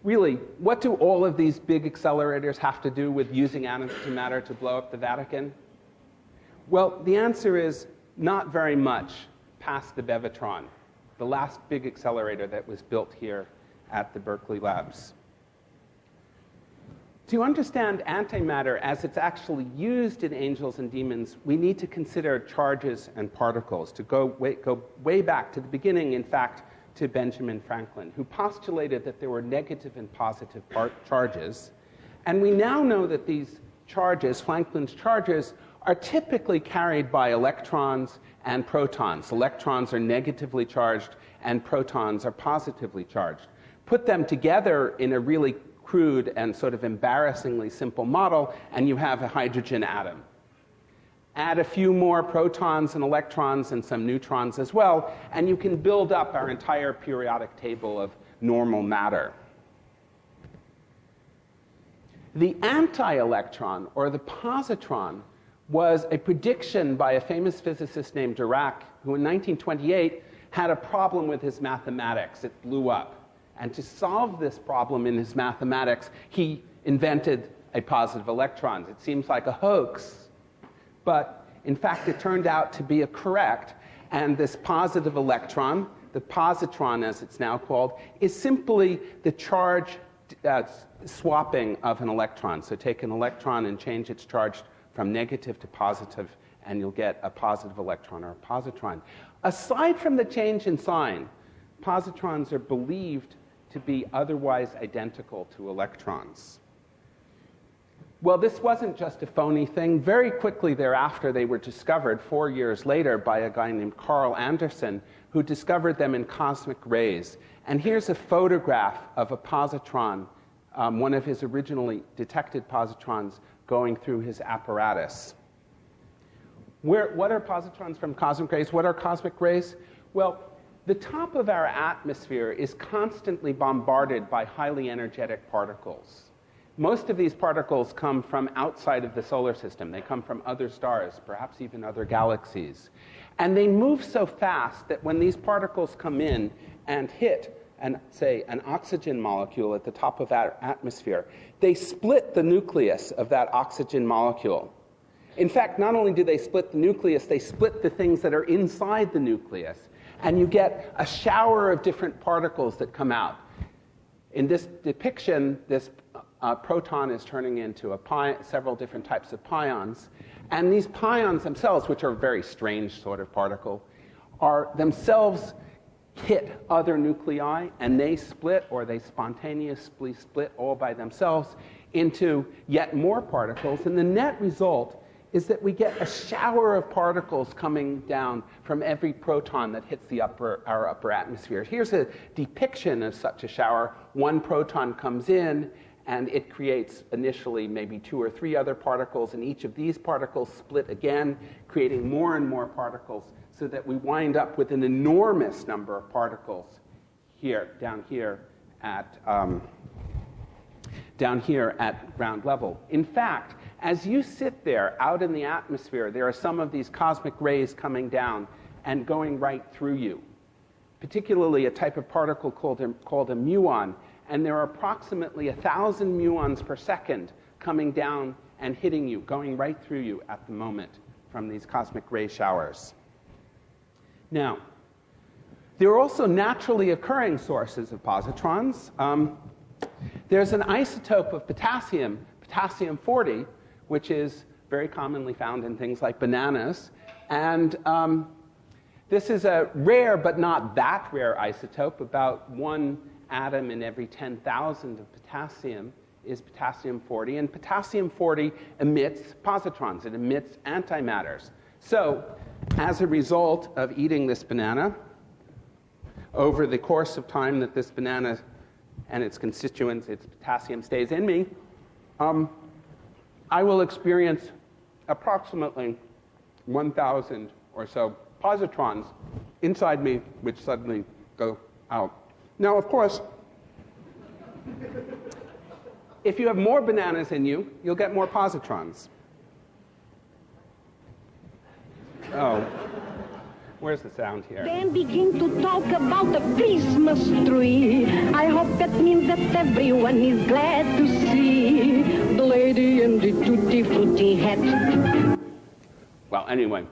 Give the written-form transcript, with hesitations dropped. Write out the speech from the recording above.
Really, what do all of these big accelerators have to do with using antimatter to blow up the Vatican? Well, the answer is not very much past the Bevatron, the last big accelerator that was built here at the Berkeley Labs. To understand antimatter as it's actually used in angels and demons, we need to consider charges and particles, to go way back to the beginning, in fact, to Benjamin Franklin, who postulated that there were negative and positive charges. And we now know that these charges, Franklin's charges, are typically carried by electrons and protons. Electrons are negatively charged and protons are positively charged. Put them together in a really crude and sort of embarrassingly simple model, and you have a hydrogen atom. Add a few more protons and electrons and some neutrons as well, and you can build up our entire periodic table of normal matter. The anti-electron, or the positron, was a prediction by a famous physicist named Dirac, who in 1928 had a problem with his mathematics. It blew up. And to solve this problem in his mathematics, he invented a positive electron. It seems like a hoax, but in fact it turned out to be correct. And this positive electron, the positron as it's now called, is simply the charge swapping of an electron. So take an electron and change its charge from negative to positive, and you'll get a positive electron or a positron. Aside from the change in sign, positrons are believed to be otherwise identical to electrons. Well, this wasn't just a phony thing. Very quickly thereafter, they were discovered 4 years later by a guy named Carl Anderson, who discovered them in cosmic rays. And here's a photograph of a positron, one of his originally detected positrons, going through his apparatus. What are positrons from cosmic rays? What are cosmic rays? Well, the top of our atmosphere is constantly bombarded by highly energetic particles. Most of these particles come from outside of the solar system. They come from other stars, perhaps even other galaxies. And they move so fast that when these particles come in and hit, say, an oxygen molecule at the top of our atmosphere, they split the nucleus of that oxygen molecule. In fact, not only do they split the nucleus, they split the things that are inside the nucleus. And you get a shower of different particles that come out. In this depiction, this proton is turning into several different types of pions. And these pions themselves, which are a very strange sort of particle, are themselves hit other nuclei, and they split, or they spontaneously split all by themselves into yet more particles. And the net result is that we get a shower of particles coming down from every proton that hits our upper atmosphere. Here's a depiction of such a shower. One proton comes in, and it creates initially maybe 2 or 3 other particles, and each of these particles split again, creating more and more particles, so that we wind up with an enormous number of particles down here at ground level. In fact, as you sit there out in the atmosphere, there are some of these cosmic rays coming down and going right through you, particularly a type of particle called a muon. And there are approximately 1,000 muons per second coming down and hitting you, going right through you at the moment from these cosmic ray showers. Now, there are also naturally occurring sources of positrons. There's an isotope of potassium, potassium-40, which is very commonly found in things like bananas. And this is a rare but not that rare isotope. About 1 atom in every 10,000 of potassium is potassium-40. And potassium-40 emits positrons. It emits antimatters. So as a result of eating this banana, over the course of time that this banana and its constituents, its potassium, stays in me, I will experience approximately 1,000 or so positrons inside me, which suddenly go out. Now, of course, if you have more bananas in you, you'll get more positrons. Oh, where's the sound here? Then begin to talk about the Christmas tree. I hope that That means that everyone is glad to see the lady in the tutti frutti hat. Well, anyway.